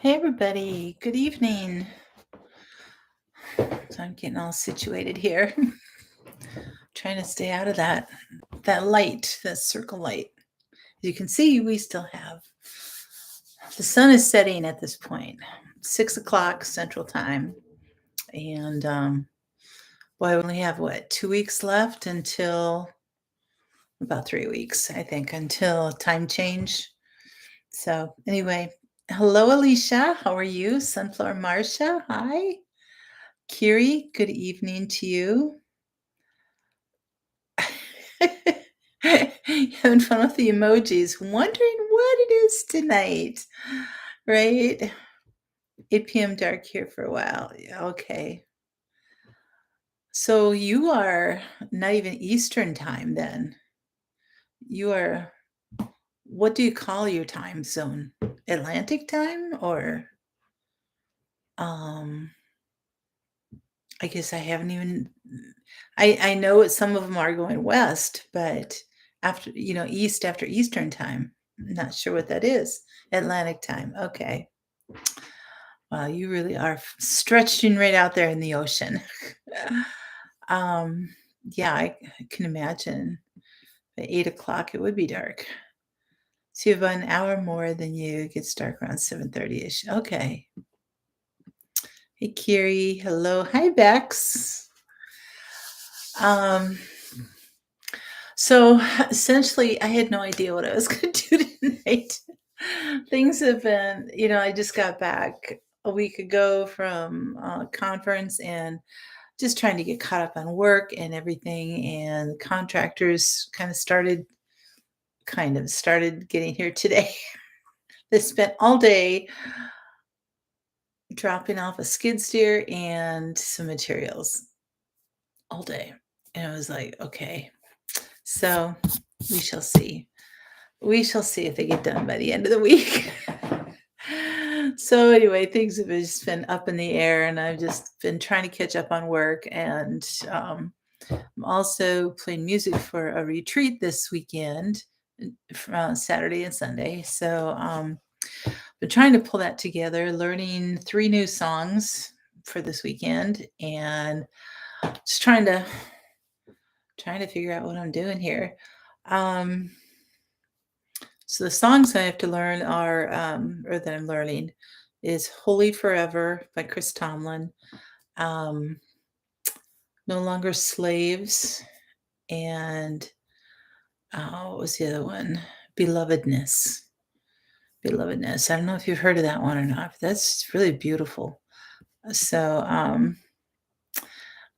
Hey everybody, good evening. So I'm getting all situated here. Trying to stay out of that light, that circle light. As you can see, we still have the sun is setting at this point, 6 o'clock Central Time. And boy, I only have 2 weeks left until about 3 weeks, I think, until time change. So anyway, hello Alicia, how are you? Sunflower Marcia, hi. Kiri, good evening to you. Having fun with the emojis, wondering what it is tonight, right? 8 p.m. dark here for a while. Yeah, okay. So you are not even Eastern time then. You are, what do you call your time zone? Atlantic time or um I guess I haven't even I know some of them are going west, but after, east after Eastern time. Not sure what that is. Atlantic time. Okay. Wow, you really are stretching right out there in the ocean. um, yeah, I can imagine. At 8 o'clock, it would be dark. So you have about an hour more than you. It gets dark around 7:30ish. Okay. Hey, Kiri. Hello. Hi, Bex. Um, so essentially, I had no idea what I was going to do tonight. Things have been, I just got back a week ago from a conference and just trying to get caught up on work and everything. And the contractors kind of started getting here today. They spent all day dropping off a skid steer and some materials all day. And I was like, okay, so we shall see. We shall see if they get done by the end of the week. So anyway, things have just been up in the air, and I've just been trying to catch up on work. And I'm also playing music for a retreat this weekend, Saturday and Sunday. So been trying to pull that together, learning 3 new songs for this weekend, and just trying to figure out what I'm doing here. Um, so the songs I have to learn are, or that I'm learning, is "Holy Forever" by Chris Tomlin, um, "No Longer Slaves," and what was the other one? "Belovedness." Belovedness. I don't know if you've heard of that one or not, but that's really beautiful. So,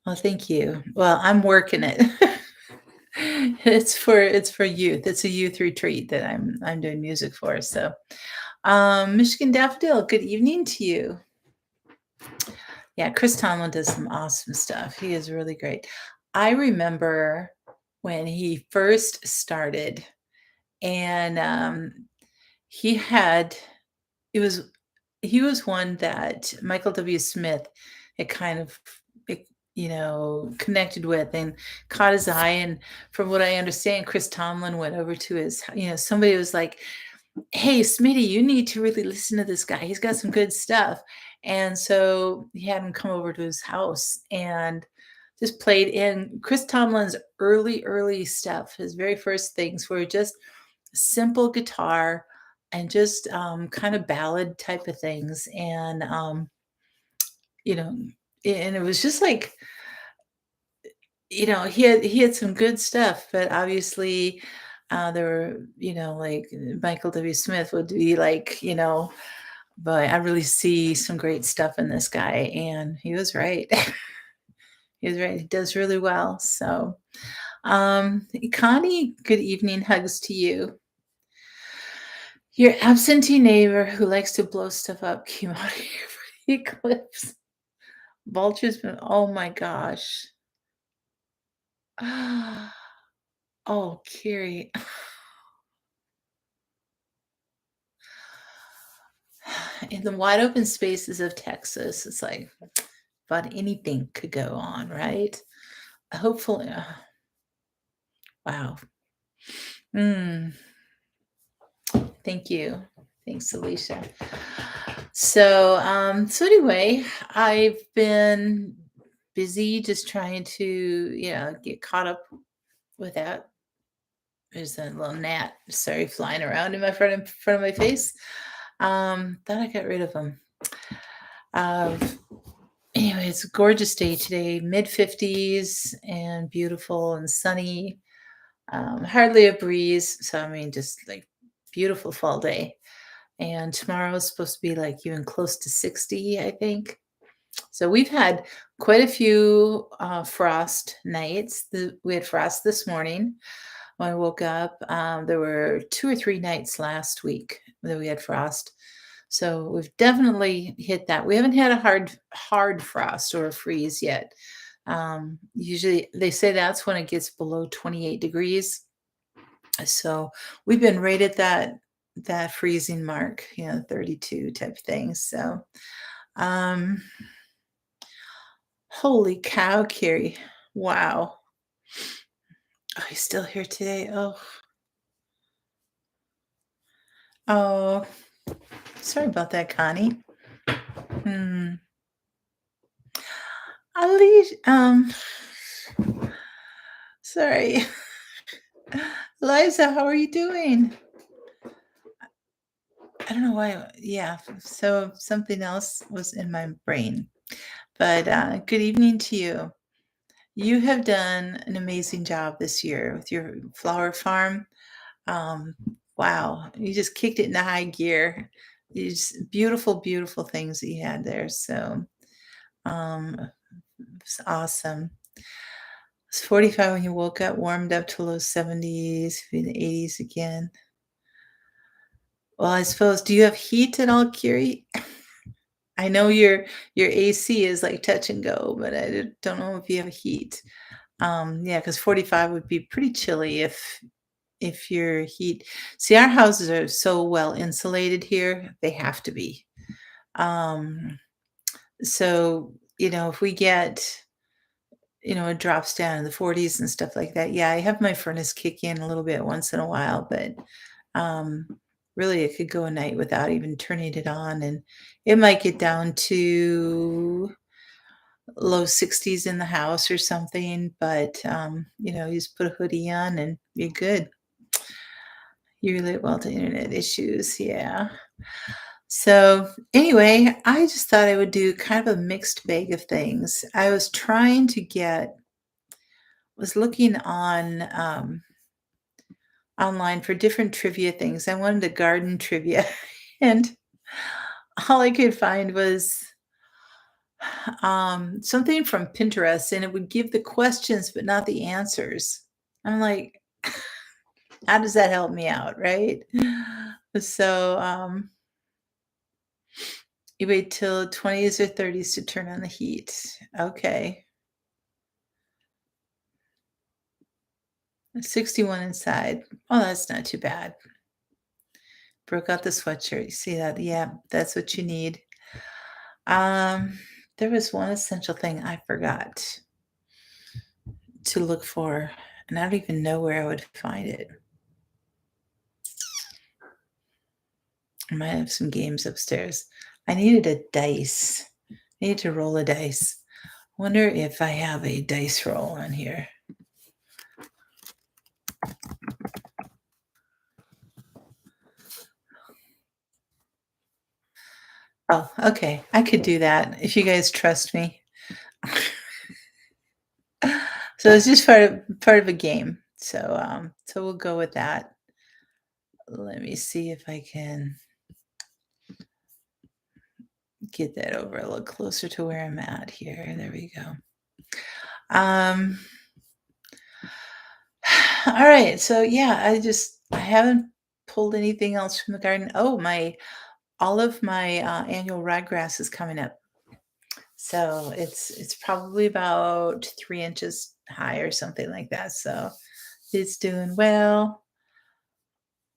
well, thank you. Well, I'm working it. It's for youth. It's a youth retreat that I'm doing music for. So, Michigan Daffodil, good evening to you. Yeah, Chris Tomlin does some awesome stuff. He is really great. I remember when he first started, and he had it was he was one that Michael W. Smith had kind of, connected with and caught his eye. And from what I understand, Chris Tomlin went over to somebody was like, "Hey, Smitty, you need to really listen to this guy. He's got some good stuff." And so he had him come over to his house and just played in Chris Tomlin's early stuff. His very first things were just simple guitar and just kind of ballad type of things. And, you know, and it was just like, he had some good stuff, but obviously there were, like Michael W. Smith would be like, but I really see some great stuff in this guy. And he was right. He was right. He does really well. So, Connie, good evening. Hugs to you. Your absentee neighbor who likes to blow stuff up came out here for the eclipse. Vulture's been, oh my gosh. Oh, Kiri. In the wide open spaces of Texas, it's like about anything could go on, right? Hopefully, wow. Mm, thank you. Thanks, Alicia. So anyway, I've been busy just trying to, get caught up with that. There's a little gnat, sorry, flying around in front of my face. Thought I got rid of him. Uh, anyway, it's a gorgeous day today, mid 50s and beautiful and sunny. Hardly a breeze, so I mean, just like beautiful fall day. And tomorrow is supposed to be like even close to 60, I think. So we've had quite a few frost nights. We had frost this morning when I woke up. There were 2 or 3 nights last week that we had frost. So we've definitely hit that. We haven't had a hard frost or a freeze yet. Usually they say that's when it gets below 28 degrees. So we've been right at that freezing mark, 32 type thing. So um holy cow, Carrie. Wow. Oh, he's still here today. Oh, sorry about that, Connie. Hmm. Ali, sorry. Liza, how are you doing? I don't know why. Yeah, so something else was in my brain. But good evening to you. You have done an amazing job this year with your flower farm. Um, wow, you just kicked it into high gear. These beautiful, beautiful things that you had there. So it's awesome. It's 45 when you woke up, warmed up to low 70s, be in the 80s again. Well, I suppose, do you have heat at all, Curie? I know your AC is like touch and go, but don't know if you have heat. Yeah, because 45 would be pretty chilly if your heat. See, our houses are so well insulated here, they have to be. Um, so, if we get, it drops down in the 40s and stuff like that. Yeah, I have my furnace kick in a little bit once in a while, but um, really it could go a night without even turning it on, and it might get down to low 60s in the house or something, but you just put a hoodie on and you're good. You relate well to internet issues, yeah. So, anyway, I just thought I would do kind of a mixed bag of things. I was trying to was looking online for different trivia things. I wanted a garden trivia, and all I could find was something from Pinterest, and it would give the questions but not the answers. I'm like, how does that help me out, right? So, you wait till 20s or 30s to turn on the heat. Okay. 61 inside. Oh, that's not too bad. Broke out the sweatshirt. You see that? Yeah, that's what you need. Um, there was one essential thing I forgot to look for, and I don't even know where I would find it. I might have some games upstairs. I needed a dice. I need to roll a dice. Wonder if I have a dice roll on here. Oh, okay. I could do that if you guys trust me. So it's just part of a game. So we'll go with that. Let me see if I can get that over a little closer to where I'm at here. There we go. Um, all right. So yeah, I haven't pulled anything else from the garden. Oh, my all of my annual ryegrass is coming up. So it's probably about 3 inches high or something like that. So it's doing well.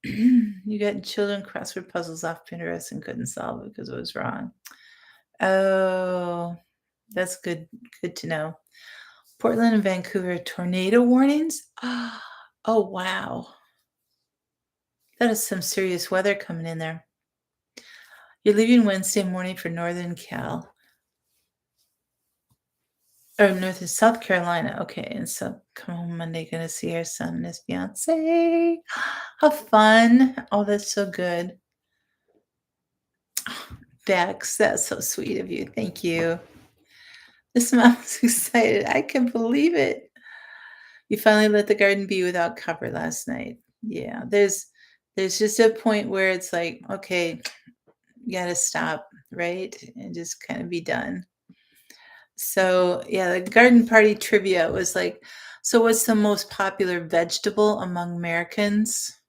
You got children crossword puzzles off Pinterest and couldn't solve it because it was wrong. Oh, that's good to know. Portland and Vancouver tornado warnings? Oh, wow. That is some serious weather coming in there. You're leaving Wednesday morning for Northern Cal or North and South Carolina. Okay, and so come home Monday, gonna see our son and his fiancée. How fun. Oh, that's so good. Bex, that's so sweet of you. Thank you. This mom's excited. I can believe it. You finally let the garden be without cover last night. Yeah, there's just a point where it's like, okay, you gotta stop, right? And just kind of be done. So, yeah, the garden party trivia was like, so what's the most popular vegetable among Americans?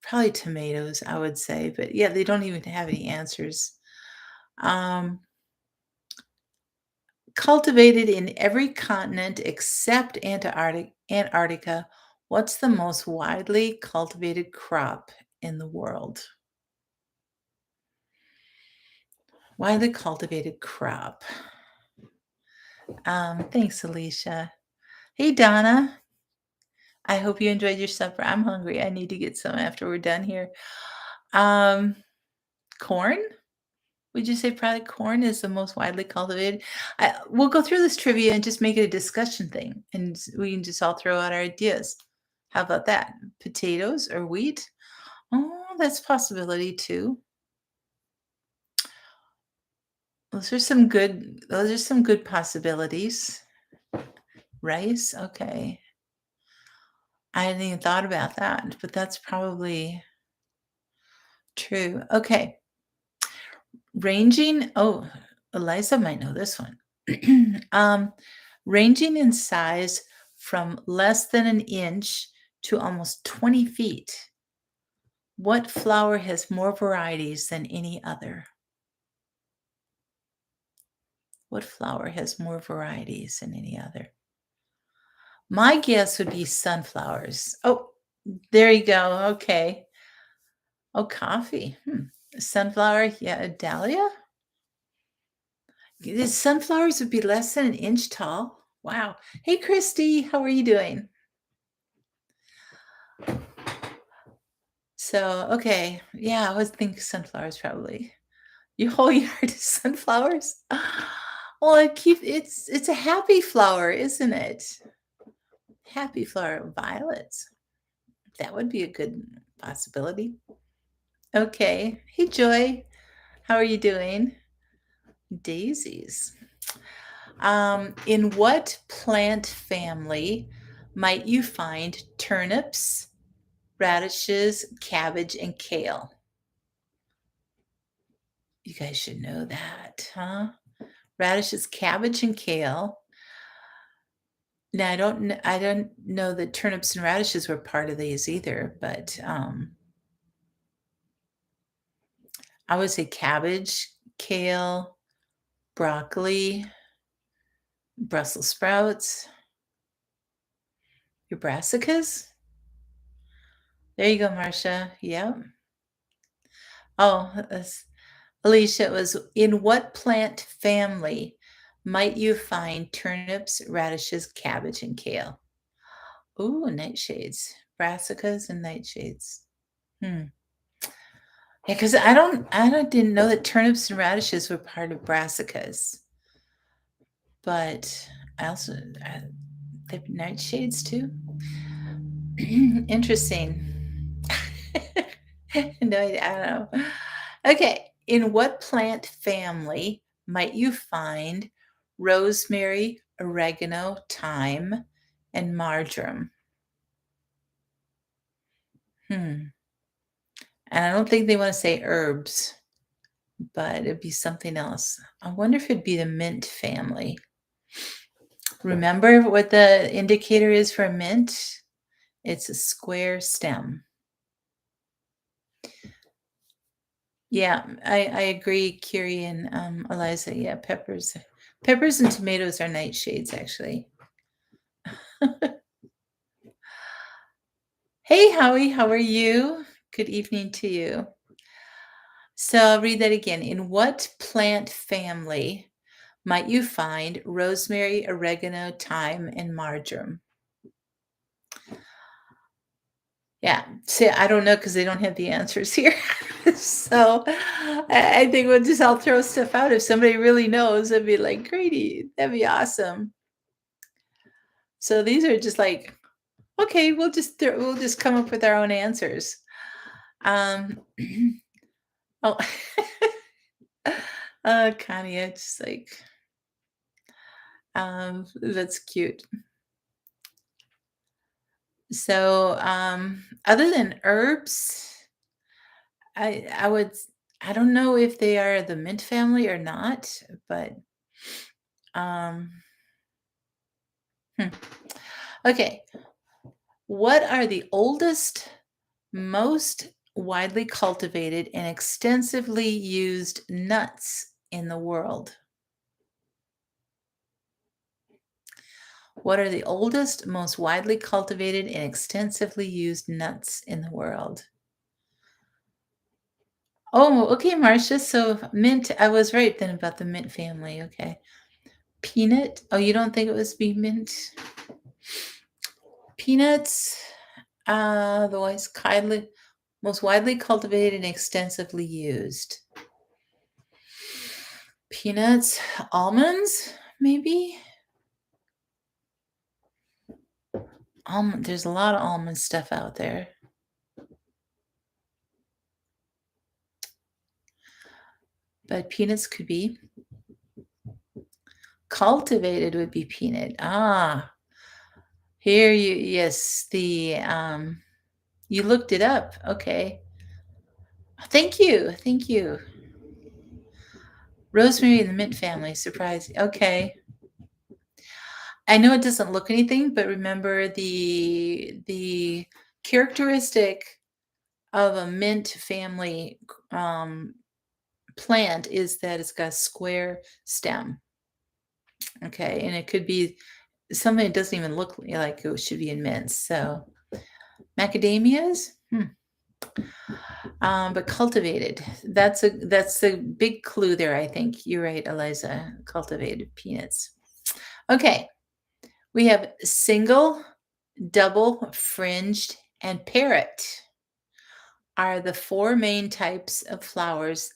Probably tomatoes, I would say, but yeah, they don't even have any answers. Um, Cultivated in every continent except Antarctica, what's the most widely cultivated crop in the world? Widely cultivated crop. Thanks, Alicia. Hey, Donna. I hope you enjoyed your supper. I'm hungry. I need to get some after we're done here. Um, Corn? Would you say probably corn is the most widely cultivated? We'll go through this trivia and just make it a discussion thing, and we can just all throw out our ideas. How about that? Potatoes or wheat? Oh, that's a possibility too. Those are some good possibilities. Rice? Okay. I hadn't even thought about that, but that's probably true. Okay. Eliza might know this one. Um, Ranging in size from less than an inch to almost 20 feet. What flower has more varieties than any other? What flower has more varieties than any other? My guess would be sunflowers. Oh, there you go. Okay. Oh, coffee. Sunflower, yeah, a dahlia? The sunflowers would be less than an inch tall. Wow. Hey, Christy, how are you doing? So, okay. Yeah, I was thinking sunflowers probably. Your whole yard is sunflowers? Well, it's a happy flower, isn't it? Happy flower, violets. That would be a good possibility. Okay. Hey, Joy, how are you doing? Daisies. In what plant family might you find turnips, radishes, cabbage, and kale? You guys should know that, huh? Radishes, cabbage, and kale. Now I don't know that turnips and radishes were part of these either, but I would say cabbage, kale, broccoli, Brussels sprouts, your brassicas. There you go, Marcia. Yep. Oh, Alicia, it was in what plant family might you find turnips, radishes, cabbage, and kale? Ooh, nightshades, brassicas, and nightshades. Hmm. Yeah, because I didn't know that turnips and radishes were part of brassicas, but I also they have nightshades too. Interesting. No, I don't know. Okay, in what plant family might you find rosemary, oregano, thyme, and marjoram? Hmm. And I don't think they want to say herbs, but it'd be something else. I wonder if it'd be the mint family. Remember what the indicator is for a mint? It's a square stem. Yeah, I agree, Kiri and Eliza. Yeah, peppers and tomatoes are nightshades, actually. Hey, Howie, how are you? Good evening to you. So I'll read that again. In what plant family might you find rosemary, oregano, thyme, and marjoram? Yeah, see, I don't know because they don't have the answers here. So, I think we'll just I'll throw stuff out if somebody really knows, I'd be like, "Great, that'd be awesome." So these are just like, okay, we'll just come up with our own answers. Um, oh, Connie, it's like, that's cute. So, other than herbs, I would I don't know if they are the mint family or not, but um, hmm. Okay. What are the oldest, most widely cultivated, and extensively used nuts in the world? What are the oldest, most widely cultivated, and extensively used nuts in the world? Oh, okay, Marcia. So mint, I was right then about the mint family. Okay. Peanut. Oh, you don't think it was be mint? Peanuts, the most widely cultivated and extensively used. Peanuts, almonds, maybe? There's a lot of almond stuff out there. But peanuts could be. Cultivated would be peanut. Here yes, you looked it up. Okay. Thank you. Thank you. Rosemary and the mint family. Surprise. Okay. I know it doesn't look anything, but remember the characteristic of a mint family um, plant is that it's got a square stem. Okay, and it could be something that doesn't even look like it should be in mints. So macadamias, but cultivated. That's a big clue there. I think you're right, Eliza. Cultivated peanuts. Okay, we have single, double, fringed, and parrot are the four main types of flowers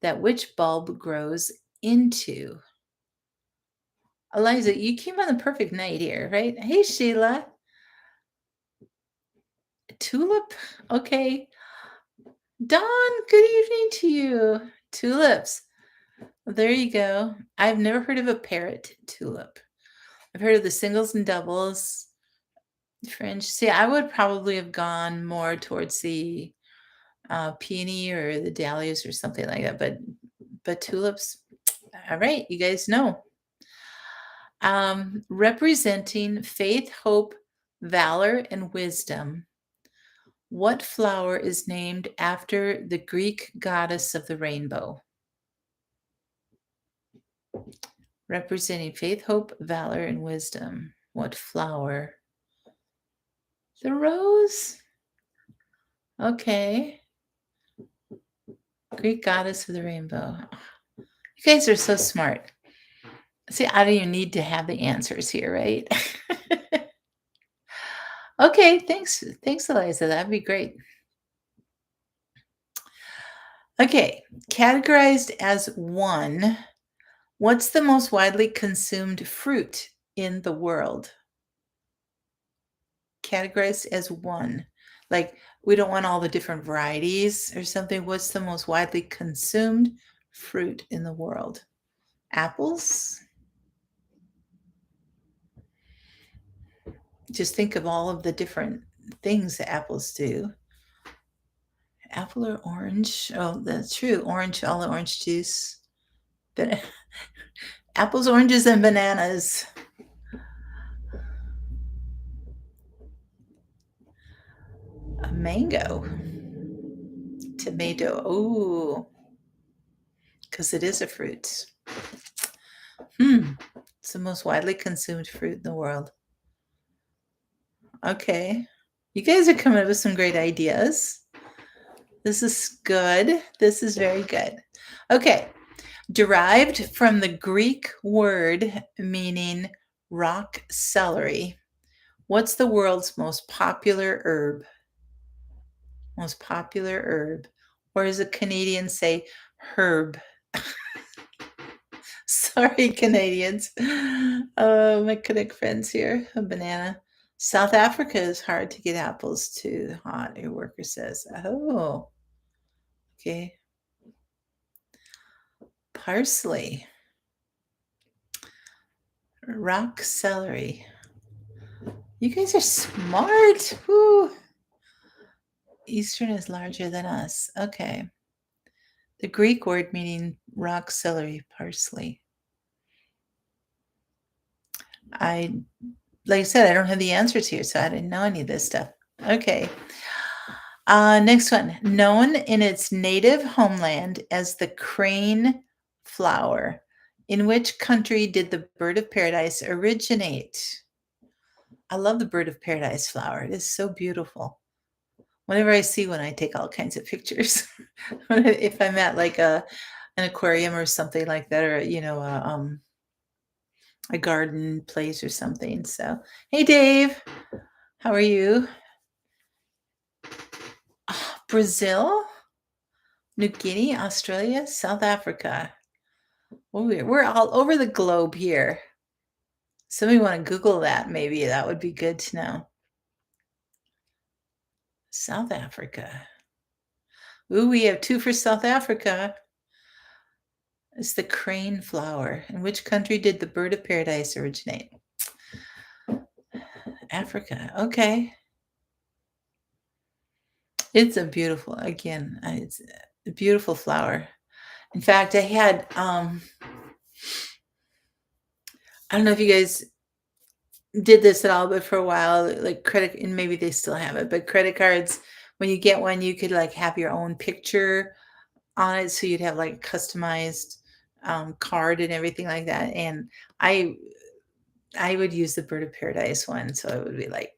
that which bulb grows into. Eliza, you came on the perfect night here, right? Hey, Sheila. Tulip? Okay. Dawn, good evening to you. Tulips. There you go. I've never heard of a parrot tulip. I've heard of the singles and doubles. Fringe. See, I would probably have gone more towards the peony or the dahlias or something like that. But tulips. All right, you guys know. Representing faith, hope, valor, and wisdom. What flower is named after the Greek goddess of the rainbow? Representing faith, hope, valor, and wisdom. What flower? The rose? Okay. Greek goddess of the rainbow. You guys are so smart. See, I don't even need to have the answers here, right? Okay, thanks. Thanks, Eliza. That'd be great. Okay, categorized as one, what's the most widely consumed fruit in the world? Categorized as one. Like, we don't want all the different varieties or something. What's the most widely consumed fruit in the world? Apples? Just think of all of the different things that apples do. Apple or orange? Oh, that's true. Orange, all the orange juice. But apples, oranges, and bananas. A mango. Tomato. Oh, because it is a fruit. It's the most widely consumed fruit in the world. Okay. You guys are coming up with some great ideas. This is good. This is very good. Okay. Derived from the Greek word meaning rock celery. What's the world's most popular herb? Most popular herb. Or as a Canadian say, herb. Sorry, Canadians. Oh, my Canuck friends here. A banana. South Africa is hard to get apples too hot, your worker says. Oh, okay. Parsley. Rock celery. You guys are smart. Woo. Eastern is larger than us. Okay. The Greek word meaning rock celery, parsley. I like I said, I don't have the answers here, so I didn't know any of this stuff. Okay. Next one. Known in its native homeland as the crane flower, in which country did the bird of paradise originate? I love the bird of paradise flower. It is so beautiful. Whenever I see one, I take all kinds of pictures. If I'm at like an aquarium or something like that, or a garden place or something. So, hey, Dave, how are you? Brazil, New Guinea, Australia, South Africa. Oh, we're all over the globe here. Somebody want to Google that? Maybe that would be good to know. South Africa. Ooh, we have two for South Africa. It's the crane flower. In which country did the bird of paradise originate? Africa. Okay. It's a beautiful, again, it's a beautiful flower. In fact, I had, I don't know if you guys did this at all, but for a while, like credit, and maybe they still have it, but credit cards, when you get one, you could like have your own picture on it. So you'd have like customized card and everything like that. And I I would use the bird of paradise one. So it would be like,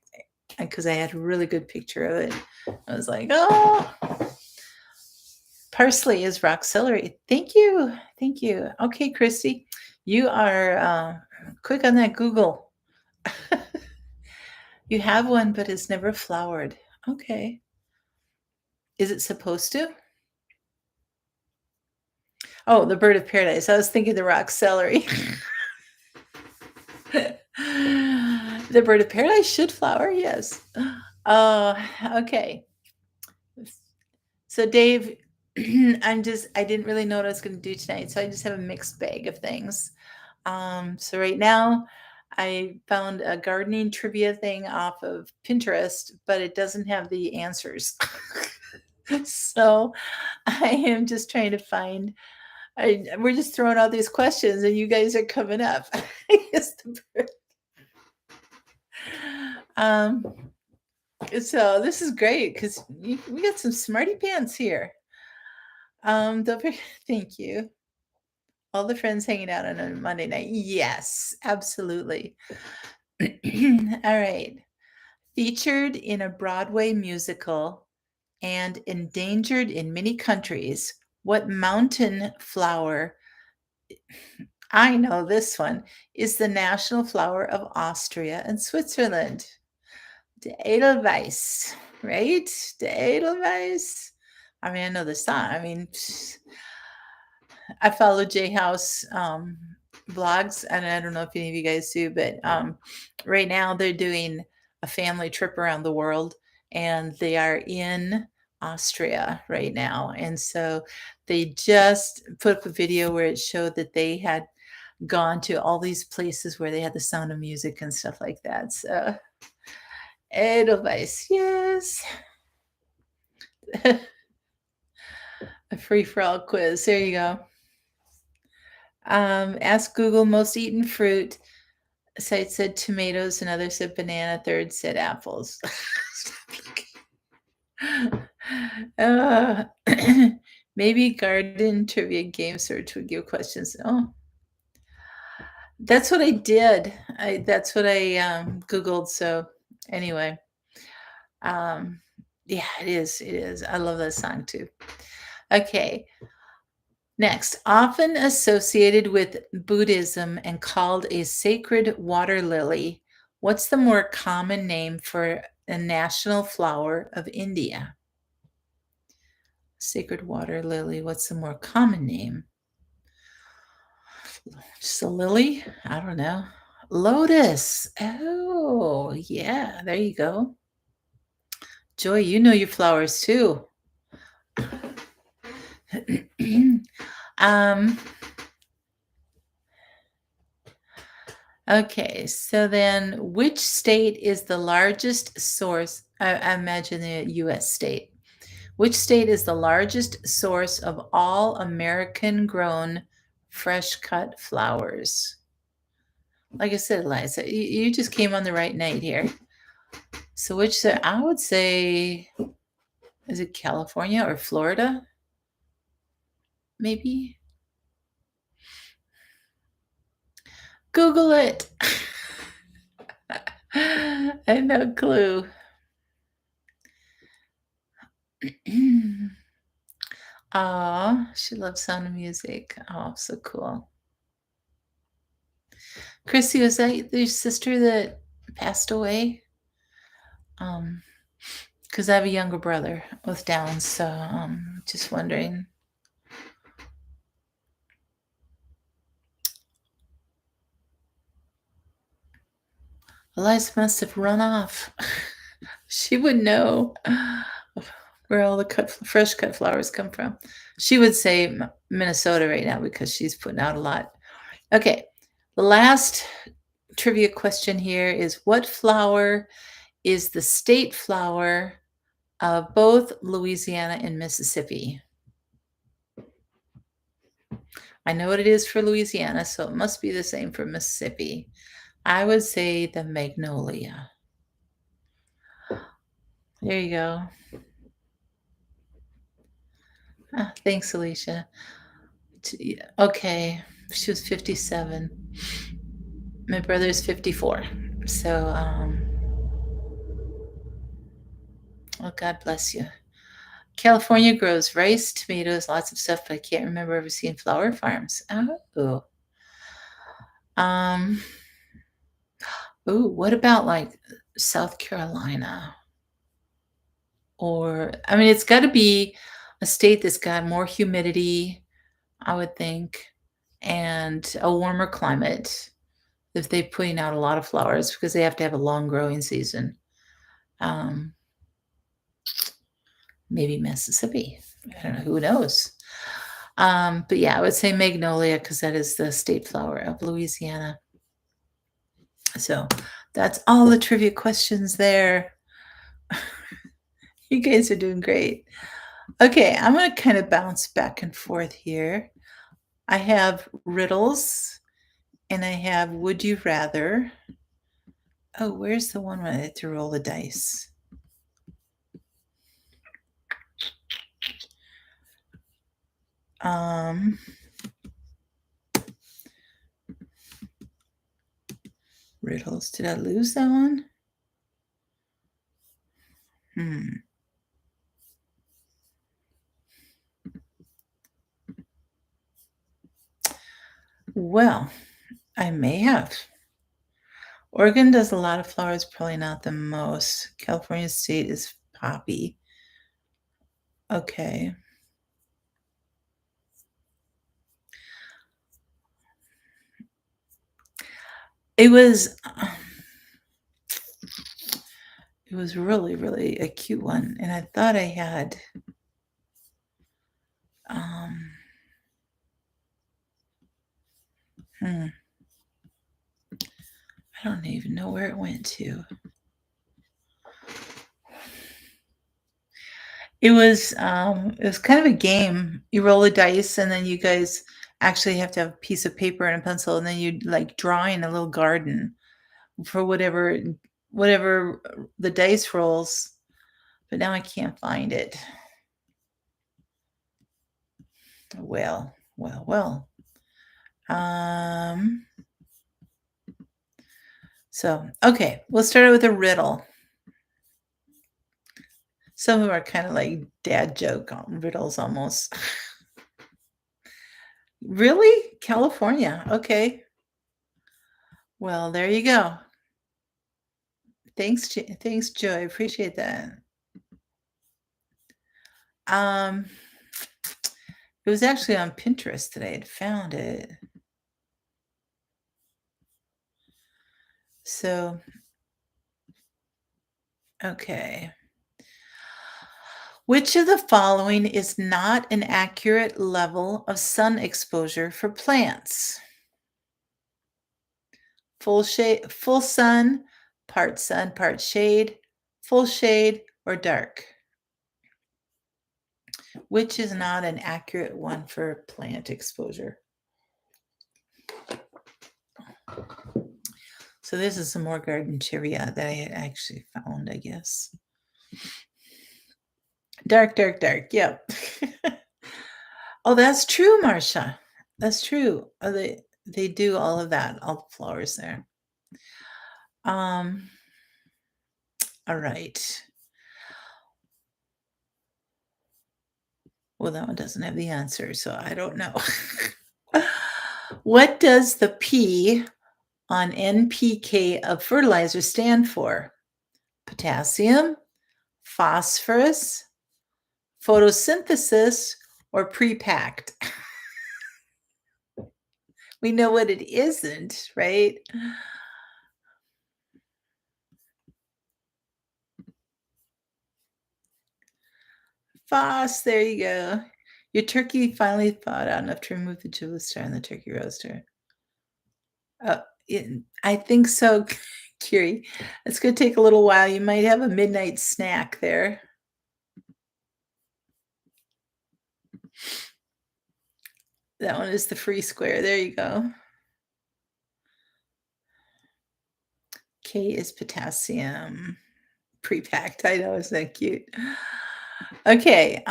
because I had a really good picture of it. I was like, oh, parsley is rock celery. Thank you. Thank you. Okay, Christy, you are quick on that Google. You have one, but it's never flowered. Okay. Is it supposed to? Oh, the bird of paradise. I was thinking the rock celery. The bird of paradise should flower, yes. Okay. So Dave, I didn't really know what I was going to do tonight, so I just have a mixed bag of things. So right now, I found a gardening trivia thing off of Pinterest, but it doesn't have the answers. So I am just trying to find. We're just throwing out these questions, and you guys are coming up. um, so this is great because we got some smarty pants here. Thank you. All the friends hanging out on a Monday night. Yes, absolutely. All right. Featured in a Broadway musical and endangered in many countries, what mountain flower, I know this one, is the national flower of Austria and Switzerland? Der Edelweiss, right? Der Edelweiss. I mean, I know the song. I mean, I follow J House blogs, and I don't know if any of you guys do, but right now they're doing a family trip around the world, and they are in Austria right now. And so they just put up a video where it showed that they had gone to all these places where they had the Sound of Music and stuff like that. So Edelweiss, yes. A free for all quiz. There you go. Ask Google most eaten fruit. Site said tomatoes, another said banana, third said apples. uh, maybe garden trivia game search would give questions. Oh, that's what I did. That's what I Googled. So anyway, yeah, it is. It is. I love that song too. Okay. Next, often associated with Buddhism and called a sacred water lily, what's the more common name for a national flower of India? Sacred water lily. What's the more common name? Just a lily? I don't know. Lotus. Oh, yeah. There you go. Joy, you know your flowers too. um, okay, so then which state is the largest source? I imagine the US state. Which state is the largest source of all American grown fresh cut flowers? Like I said, Liza, you just came on the right night here. So which I would say, is it California or Florida? Maybe? Google it. I have no clue. Aw, she loves Sound of Music. Oh, so cool. Chrissy, was that your sister that passed away? Because I have a younger brother with Downs, so just wondering. Eliza must have run off. She would know where all the fresh cut flowers come from. She would say Minnesota right now because she's putting out a lot. Okay, the last trivia question here is what flower is the state flower of both Louisiana and Mississippi? I know what it is for Louisiana, so it must be the same for Mississippi. I would say the magnolia. There you go. Thanks, Alicia. Okay, she was 57. My brother's 54. So, oh, God bless you. California grows rice, tomatoes, lots of stuff, but I can't remember ever seeing flower farms. Oh. Ooh, what about like South Carolina? Or, I mean, it's got to be a state that's got more humidity, I would think, and a warmer climate if they're putting out a lot of flowers because they have to have a long growing season. Maybe Mississippi. I don't know. Who knows? But yeah, I would say magnolia because that is the state flower of Louisiana. So that's all the trivia questions there. You guys are doing great. Okay, I'm going to kind of bounce back and forth here. I have riddles and I have would you rather. Oh, where's the one where I had to roll the dice? Riddles. Did I lose that one? Well, I may have. Oregon does a lot of flowers, probably not the most. California state is poppy. Okay. It was really, really a cute one. And I thought I had I don't even know where it went to. It was kind of a game. You roll a dice and then you guys actually have to have a piece of paper and a pencil and then you like draw in a little garden for whatever the dice rolls. But now I can't find it. Well. So, okay, we'll start out with a riddle. Some of them are kind of like dad joke riddles almost. Really? California. Okay. Well, there you go. Thanks, Joy. Appreciate that. It was actually on Pinterest that I had found it. So, okay. Which of the following is not an accurate level of sun exposure for plants? Full shade, full sun, part shade, full shade, or dark? Which is not an accurate one for plant exposure? So this is some more garden trivia that I had actually found, I guess. Dark, dark, dark. Yep. Oh, that's true, Marcia. That's true. Oh, they do all of that, all the flowers there. All right. Well, that one doesn't have the answer, so I don't know. What does the P on NPK of fertilizer stand for? Potassium, phosphorus, photosynthesis, or pre-packed? We know what it isn't, right? Phos, there you go. Your turkey finally thawed out enough to remove the jewel star in the turkey roaster. I think so, Curie. It's going to take a little while. You might have a midnight snack there. That one is the free square. There you go. K is potassium. Pre-packed. I know, isn't that cute? Okay.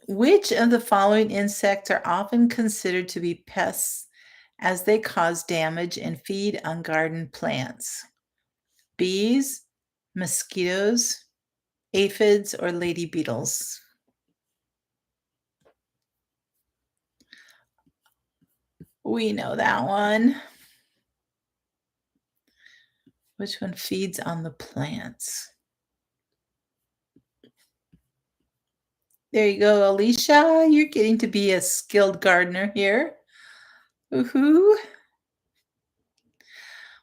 Which of the following insects are often considered to be pests as they cause damage and feed on garden plants? Bees, mosquitoes, aphids, or lady beetles? We know that one. Which one feeds on the plants? There you go, Alicia. You're getting to be a skilled gardener here. Woohoo!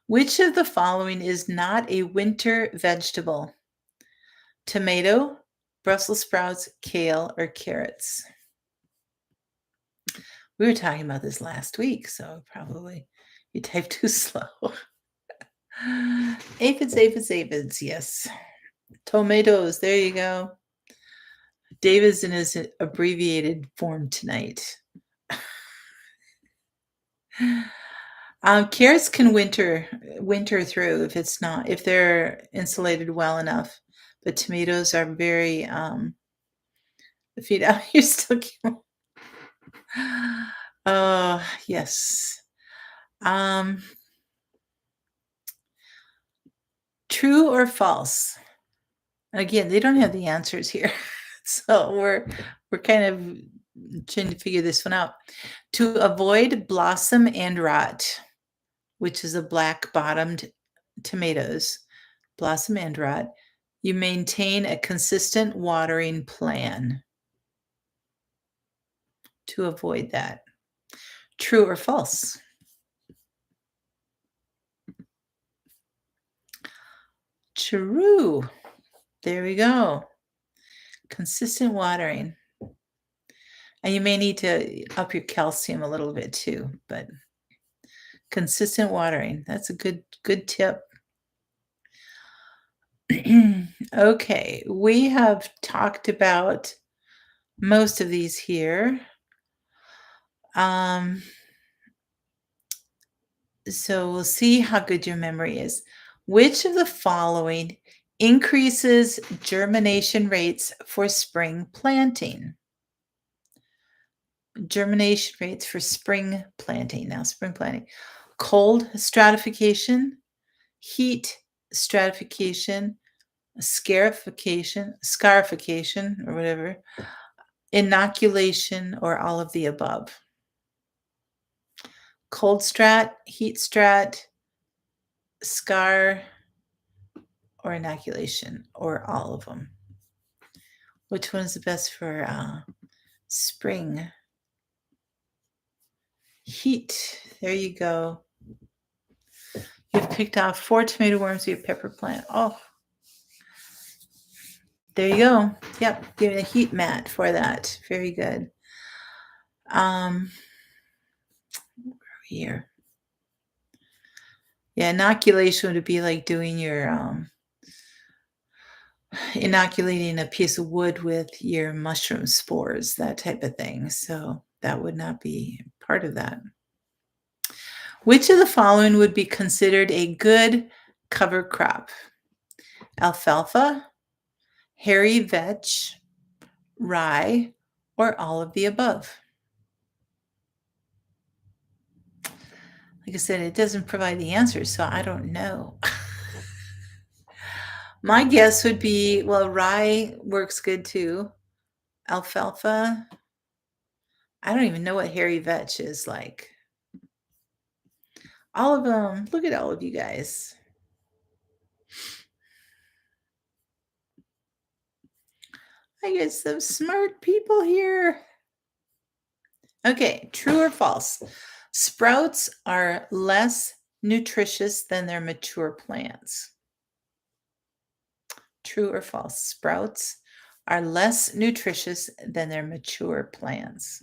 Which of the following is not a winter vegetable? Tomato, Brussels sprouts, kale, or carrots? We were talking about this last week, so probably you typed too slow. Aphids, aphids, aphids. Yes. Tomatoes. There you go. David's in his abbreviated form tonight. Carrots can winter through if they're insulated well enough. But tomatoes are very feed out. You're still cute. Oh yes. True or false? Again, they don't have the answers here. So we're kind of trying to figure this one out. To avoid blossom and rot, which is a black-bottomed tomatoes, blossom and rot, you maintain a consistent watering plan to avoid that. True or false? True. There we go. Consistent watering. And you may need to up your calcium a little bit too, but consistent watering. That's a good tip. Okay, we have talked about most of these here. So we'll see how good your memory is. Which of the following increases germination rates for spring planting? Germination rates for spring planting. Now, spring planting. Cold stratification, heat stratification, scarification, or whatever, inoculation, or all of the above. Cold strat, heat strat, scar, or inoculation, or all of them? Which one is the best for spring? Heat. There you go. You've picked off 4 tomato worms with your pepper plant. Oh, there you go. Yep, give it a heat mat for that. Very good. Here. Yeah, inoculation would be like doing your inoculating a piece of wood with your mushroom spores, that type of thing. So that would not be part of that. Which of the following would be considered a good cover crop? Alfalfa, hairy vetch, rye, or all of the above? Like I said, it doesn't provide the answers, so I don't know. My guess would be, well, rye works good too. Alfalfa, I don't even know what hairy vetch is like. All of them. Look at all of you guys. I get some smart people here. Okay, true or false? Sprouts are less nutritious than their mature plants. True or false? Sprouts are less nutritious than their mature plants.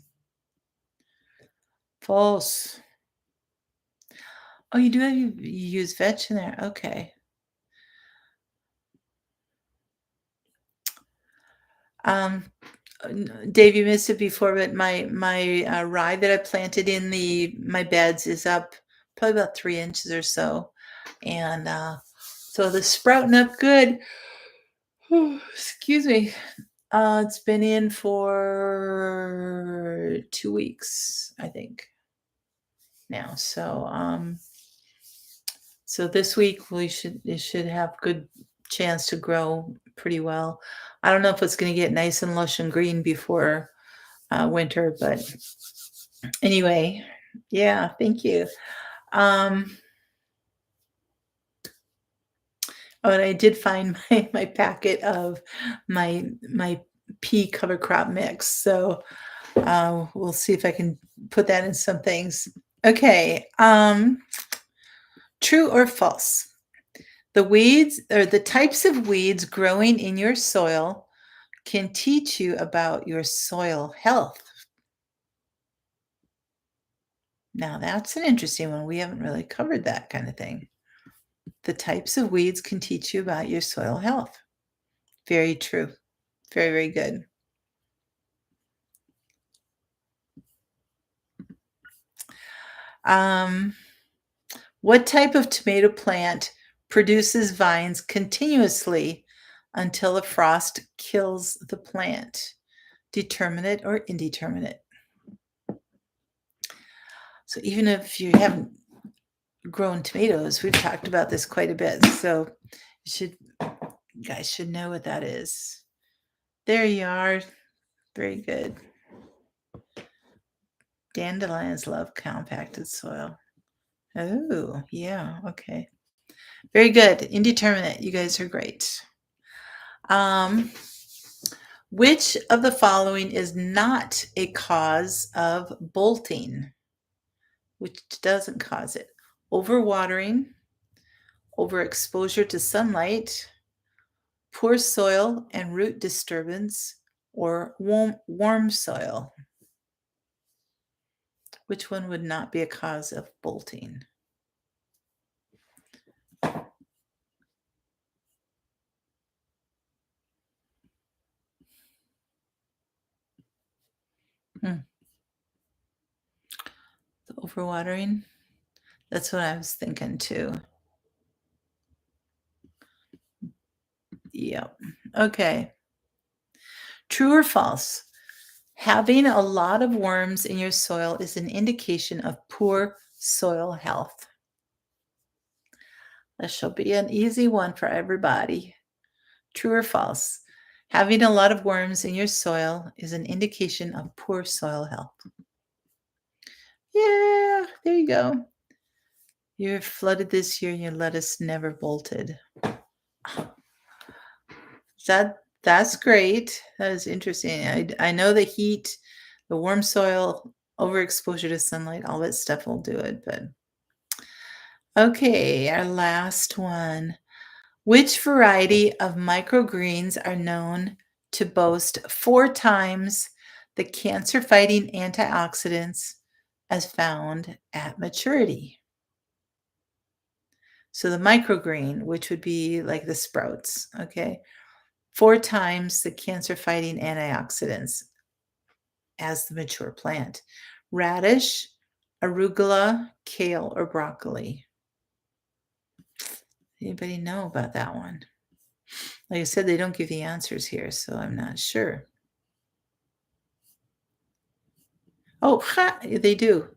False. Oh, you do have you use veg in there. Okay. Dave, you missed it before, but my rye that I planted in my beds is up probably about 3 inches or so, and so the sprouting up good. Excuse me. It's been in for 2 weeks, I think, now. So this week it should have good chance to grow pretty well. I don't know if it's going to get nice and lush and green before winter, but anyway, yeah, thank you. Oh, and I did find my packet of my pea cover crop mix. So we'll see if I can put that in some things. Okay. True or false? The weeds or the types of weeds growing in your soil can teach you about your soil health. Now that's an interesting one. We haven't really covered that kind of thing. The types of weeds can teach you about your soil health. Very true. Very, very good. What type of tomato plant produces vines continuously until a frost kills the plant? Determinate or indeterminate? So even if you haven't grown tomatoes, we've talked about this quite a bit. So you guys should know what that is. There you are. Very good. Dandelions love compacted soil. Oh, yeah. Okay. Very good. Indeterminate. You guys are great. Which of the following is not a cause of bolting? Which doesn't cause it? Overwatering, overexposure to sunlight, poor soil and root disturbance, or warm soil? Which one would not be a cause of bolting? The overwatering? That's what I was thinking too. Yep. Okay. True or false? Having a lot of worms in your soil is an indication of poor soil health. That shall be an easy one for everybody. True or false? Having a lot of worms in your soil is an indication of poor soil health. Yeah, there you go. You're flooded this year and your lettuce never bolted. That's great. That is interesting. I know the heat, the warm soil, overexposure to sunlight, all that stuff will do it, but okay, our last one. Which variety of microgreens are known to boast 4 times the cancer-fighting antioxidants as found at maturity? So the microgreen, which would be like the sprouts, okay? 4 times the cancer-fighting antioxidants as the mature plant. Radish, arugula, kale, or broccoli. Anybody know about that one? Like I said, they don't give the answers here, so I'm not sure. Oh, ha! They do.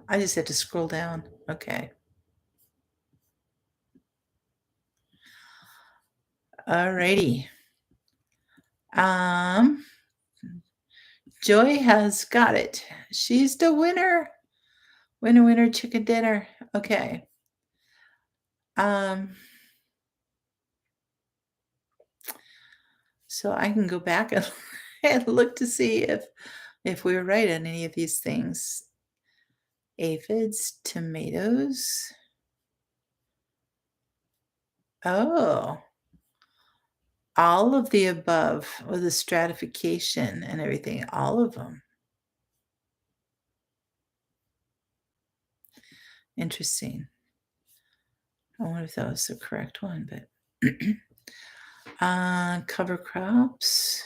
I just had to scroll down. Okay. Alrighty. Um, Joy has got it. She's the winner. Winner, winner, chicken dinner. Okay. Um, so I can go back and, and look to see if we were right on any of these things. Aphids, tomatoes. Oh, all of the above with the stratification and everything, all of them. Interesting. I wonder if that was the correct one, but cover crops.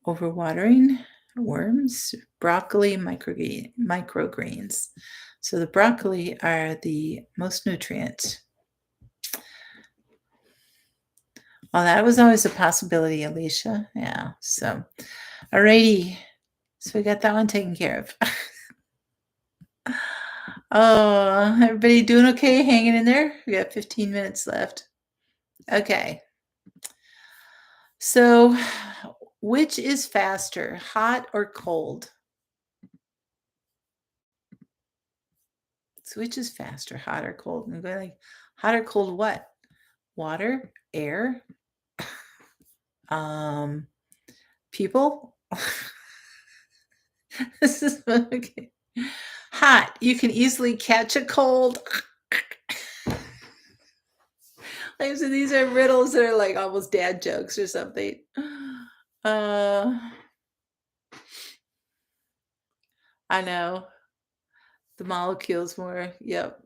Overwatering, worms, broccoli, microgreens. So the broccoli are the most nutrient. Well, that was always a possibility, Alicia. Yeah. So, alrighty. So we got that one taken care of. Oh, everybody doing okay? Hanging in there? We got 15 minutes left. Okay. So, which is faster, hot or cold? So which is faster, hot or cold? I'm going like, hot or cold what? Water, air, um, people. This is okay. Hot. You can easily catch a cold. Like, so these are riddles that are like almost dad jokes or something. I know. The molecules more. Yep.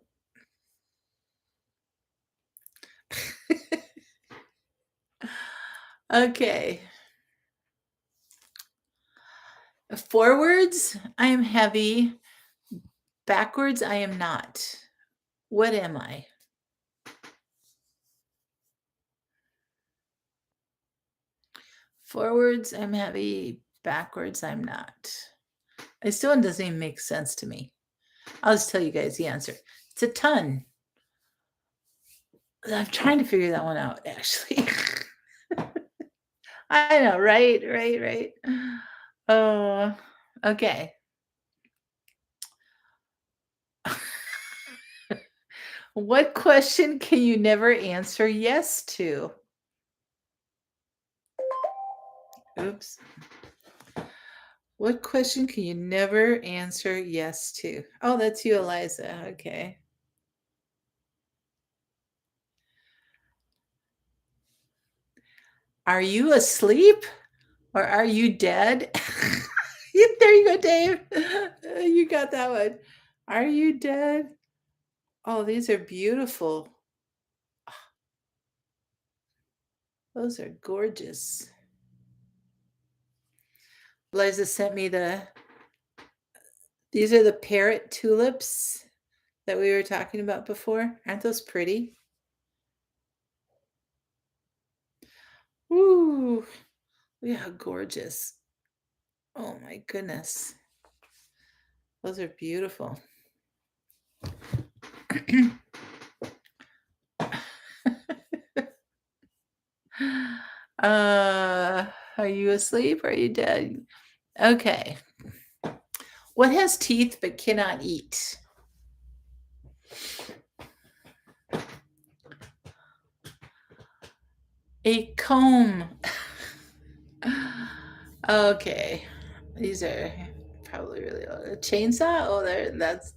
Okay. Forwards, I am heavy. Backwards, I am not. What am I? Forwards, I'm heavy. Backwards, I'm not. It still doesn't even make sense to me. I'll just tell you guys the answer. It's a ton. I'm trying to figure that one out, actually. I know, right, right, right. Oh, okay. What question can you never answer yes to? Oops. What question can you never answer yes to? Oh, that's you, Eliza. Okay. Are you asleep or are you dead? There you go, Dave. You got that one. Are you dead? Oh, these are beautiful. Those are gorgeous. Liza sent me these are the parrot tulips that we were talking about before. Aren't those pretty? Ooh, look at how gorgeous. Oh my goodness. Those are beautiful. Are you asleep or are you dead? Okay. What has teeth but cannot eat? A comb. Okay. These are probably really old. A chainsaw? Oh, there. That's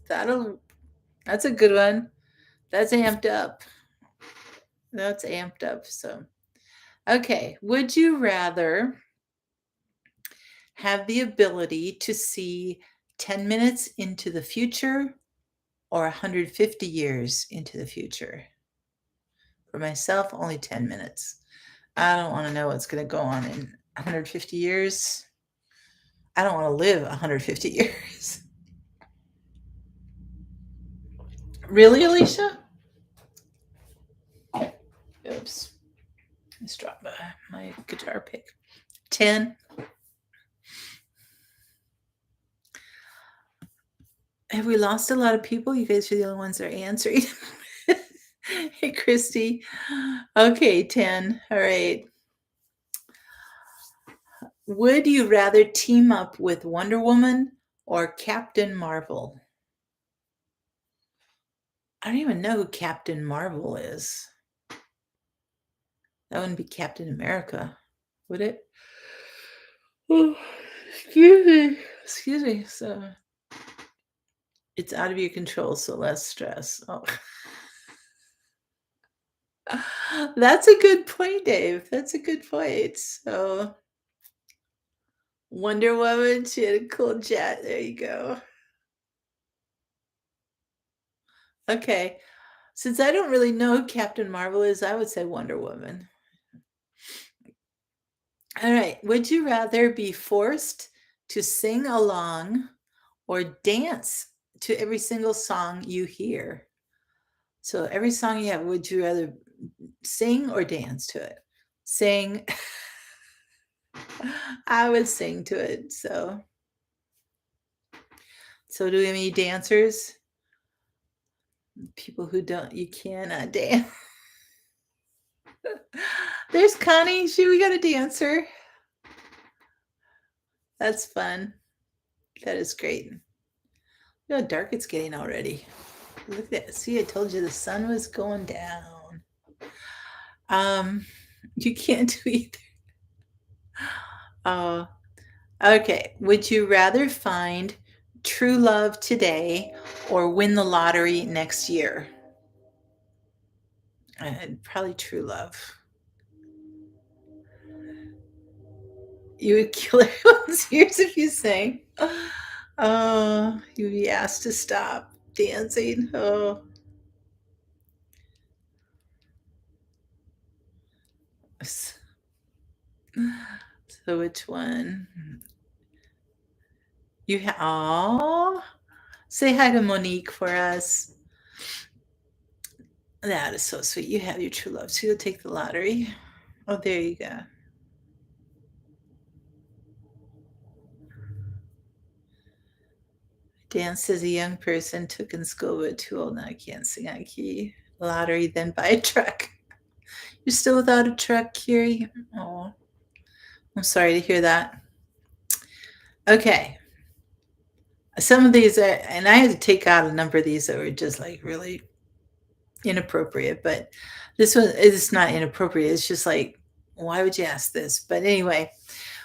a good one. That's amped up. That's amped up. So, okay. Would you rather have the ability to see 10 minutes into the future or 150 years into the future? For myself, only 10 minutes. I don't want to know what's going to go on in 150 years. I don't want to live 150 years. Really, Alicia? Oops. Let's drop my guitar pick. 10. Have we lost a lot of people? You guys are the only ones that are answering. Hey, Christy. Okay, 10. All right. Would you rather team up with Wonder Woman or Captain Marvel? I don't even know who Captain Marvel is. That wouldn't be Captain America, would it? Oh, excuse me. Excuse me. So it's out of your control, so less stress. Oh. That's a good point, Dave. That's a good point. So Wonder Woman, she had a cool jet. There you go. Okay. Since I don't really know who Captain Marvel is, I would say Wonder Woman. All right. Would you rather be forced to sing along or dance to every single song you hear? So every song you have, would you rather sing or dance to it? Sing. I would sing to it. So do we have any dancers? People who don't, you cannot dance. There's Connie. We got a dancer. That's fun. That is great. Look how dark it's getting already. Look at that. See, I told you the sun was going down. You can't do either. Oh, okay. Would you rather find true love today or win the lottery next year? Probably true love. You would kill everyone's ears if you sang. Oh, you'd be asked to stop dancing. Oh. So which one? Oh, say hi to Monique for us. That is so sweet. You have your true love. So you'll take the lottery. Oh, there you go. Danced as a young person, took in school, but too old now. I can't sing on key. Lottery, then buy a truck. You're still without a truck, Kiri? Oh, I'm sorry to hear that. Okay. Some of these are, and I had to take out a number of these that were just like really inappropriate, but this one is not inappropriate. It's just like, why would you ask this? But anyway,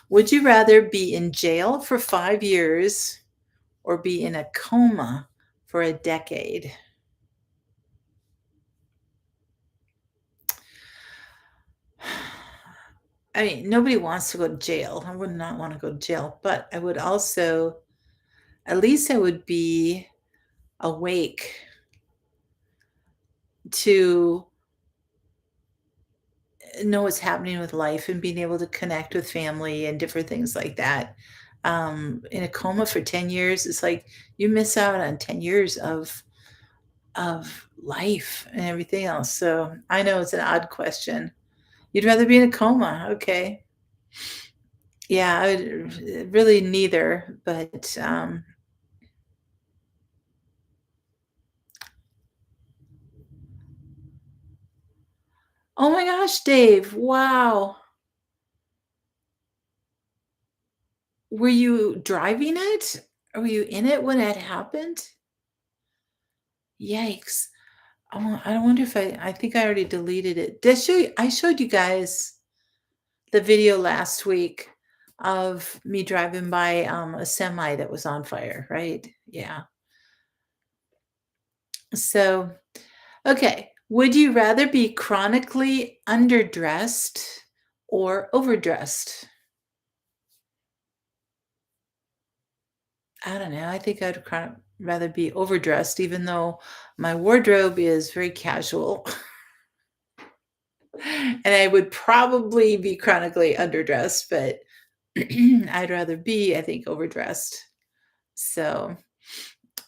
would you rather be in jail for 5 years or be in a coma for a decade? I mean, nobody wants to go to jail. I would not want to go to jail, but I would also, at least I would be awake to know what's happening with life and being able to connect with family and different things like that. In a coma for 10 years, it's like you miss out on 10 years of life and everything else. So I know it's an odd question. You'd rather be in a coma. Okay. Yeah, I would really neither, but oh my gosh, Dave. Wow. Were you driving it Were you in it when it happened? Yikes. I wonder if I think I already deleted it. Did I show you I showed you guys the video last week of me driving by, a semi that was on fire, right? Yeah. So, okay. Would you rather be chronically underdressed or overdressed? I don't know. I think I'd rather be overdressed, even though my wardrobe is very casual. And I would probably be chronically underdressed, but I'd rather be, I think, overdressed. So,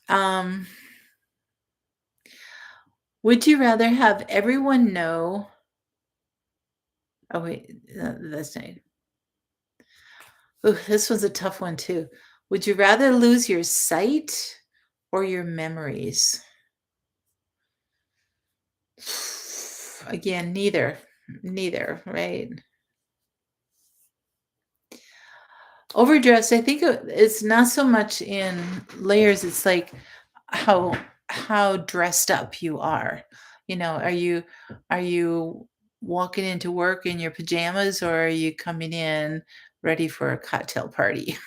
um, would you rather have everyone know? Oh, wait, that's not. Ooh, this one's a tough one too. Would you rather lose your sight or your memories? Again, neither. Neither, right? Overdressed, I think it's not so much in layers, it's like how how dressed up you are. Are you walking into work in your pajamas or are you coming in ready for a cocktail party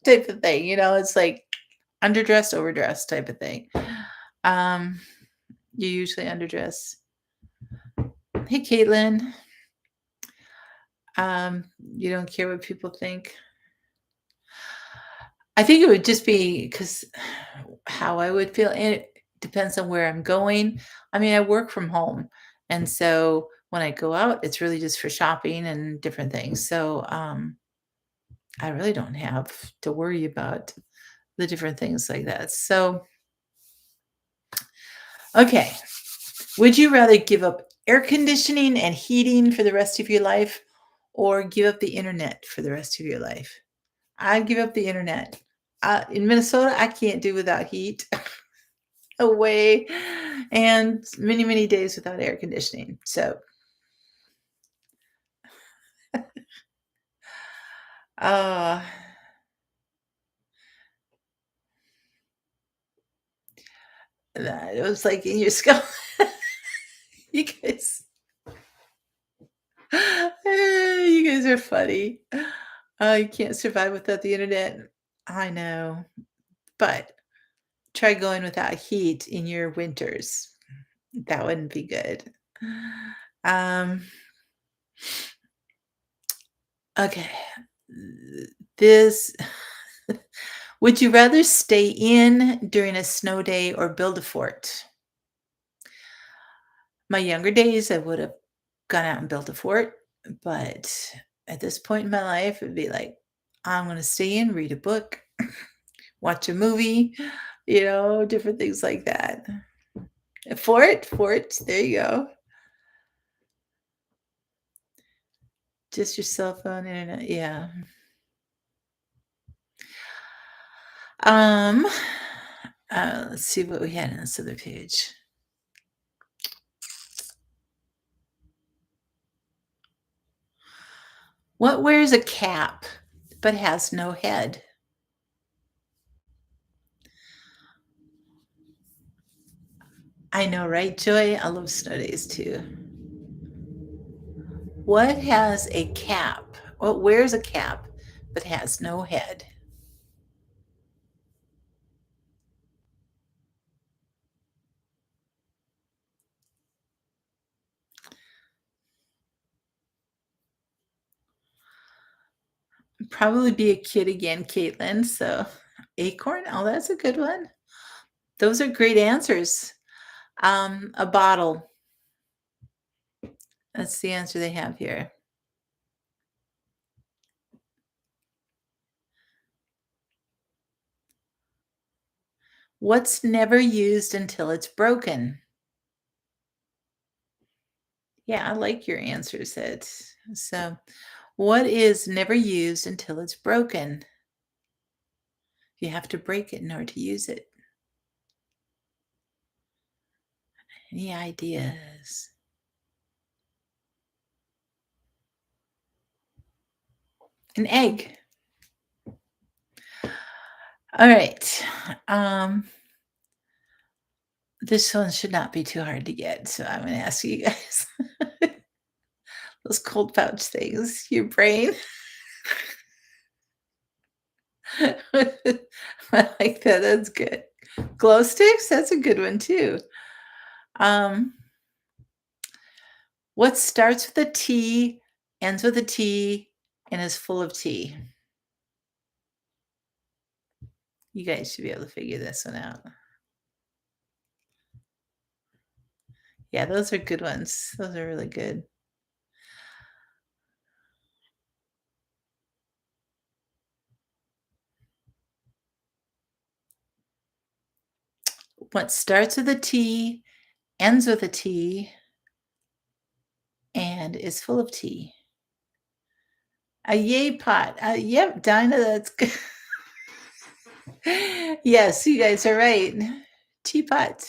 type of thing? It's like underdressed, overdressed type of thing. Um, you usually underdress. Hey, Caitlin. You don't care what people think. I think it would just be because how I would feel, and it depends on where I'm going. I mean, I work from home, and so when I go out, it's really just for shopping and different things. So, I really don't have to worry about the different things like that. So, okay. Would you rather give up air conditioning and heating for the rest of your life or give up the internet for the rest of your life? I'd give up the internet. In Minnesota, I can't do without heat. Away and many, many days without air conditioning. So, uh, that it was like in your skull. You guys, you guys are funny. You can't survive without the internet. I know, but try going without heat in your winters. That wouldn't be good. Um, okay. This would you rather stay in during a snow day or build a fort? My younger days, I would have gone out and built a fort, but at this point in my life, it'd be like, I'm gonna stay in, read a book, watch a movie, different things like that. A fort, there you go. Just your cell phone, internet, yeah. Um, let's see what we had on this other page. What wears a cap but has no head? I know, right, Joy? I love snow days too. What has a cap? What wears a cap but has no head? Probably be a kid again, Caitlin. So, acorn. Oh, that's a good one. Those are great answers. A bottle. That's the answer they have here. What's never used until it's broken? Yeah, I like your answers, Ed. So, what is never used until it's broken? You have to break it in order to use it. Any ideas? An egg. All right. Um, this one should not be too hard to get, so I'm gonna ask you guys those cold pouch things, your brain. I like that. That's good. Glow sticks, that's a good one too. Um, what starts with a T, ends with a T, and is full of tea? You guys should be able to figure this one out. Yeah, those are good ones. Those are really good. What starts with a T, ends with a T, and is full of tea? A yay pot. Yep, Dinah, that's good. Yes, you guys are right. Teapot.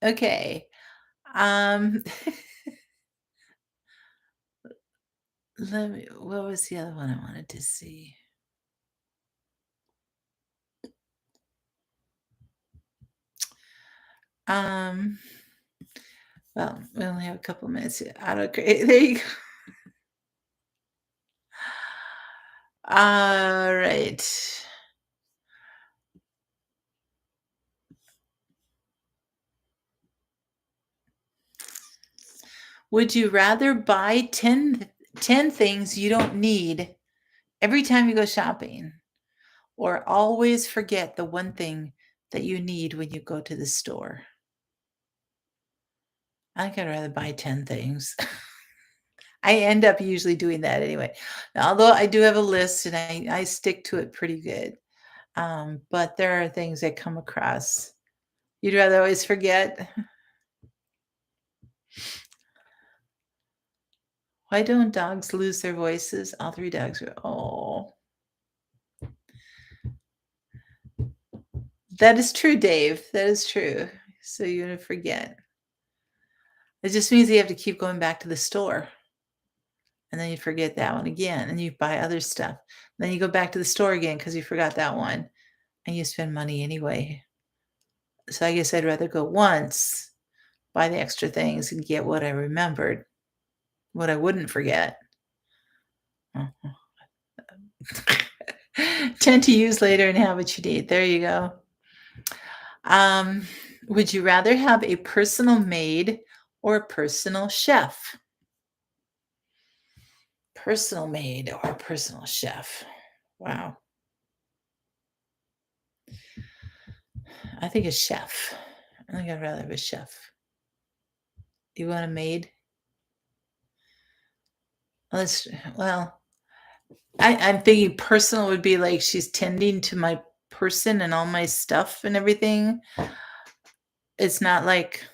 Okay. Um, let me what was the other one I wanted to see? Um, well, we only have a couple minutes here. There you go. All right. Would you rather buy 10 things you don't need every time you go shopping, or always forget the one thing that you need when you go to the store? I think I'd rather buy 10 things. I end up usually doing that anyway. Now, although I do have a list and I stick to it pretty good. But there are things I come across. You'd rather always forget. Why don't dogs lose their voices? All three dogs are, oh, that is true, Dave. That is true. So you're gonna forget. It just means you have to keep going back to the store. And then you forget that one again. And you buy other stuff. Then you go back to the store again because you forgot that one. And you spend money anyway. So I guess I'd rather go once, buy the extra things, and get what I remembered, what I wouldn't forget. Mhm. 10 to use later and have what you need. There you go. Um, would you rather have a personal maid or a personal chef? Personal maid or a personal chef? Wow. I think a chef. I think I'd rather have a chef. You want a maid? Let's, well, I'm thinking personal would be like she's tending to my person and all my stuff and everything. It's not like,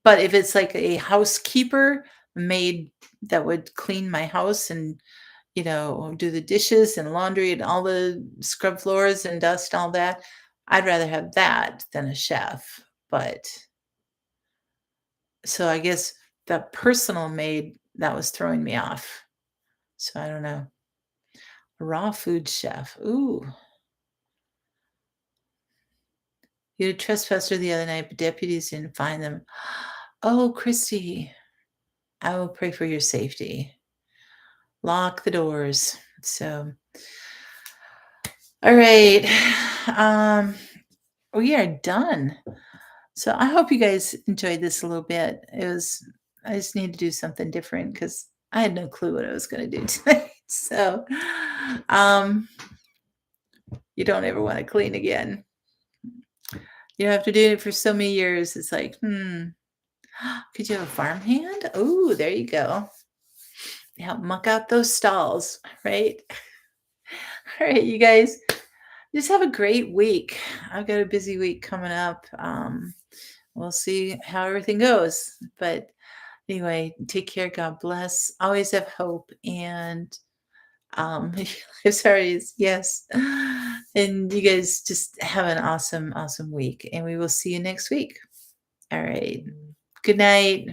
but if it's like a housekeeper, maid that would clean my house and, do the dishes and laundry and all the scrub floors and dust, all that, I'd rather have that than a chef. But so I guess the personal maid that was throwing me off. So I don't know. Raw food chef. Ooh. You had a trespasser the other night, but deputies didn't find them. Oh, Christy, I will pray for your safety. Lock the doors. So, all right. Um, we are done. So I hope you guys enjoyed this a little bit. I just need to do something different because I had no clue what I was going to do tonight. So, um, you don't ever want to clean again. You know, after doing it for so many years, it's like, could you have a farmhand? Oh, there you go. Help muck out those stalls, right? All right, you guys, just have a great week. I've got a busy week coming up. We'll see how everything goes. But anyway, take care. God bless. Always have hope. And I'm sorry. Yes. And you guys just have an awesome, awesome week. And we will see you next week. All right. Good night.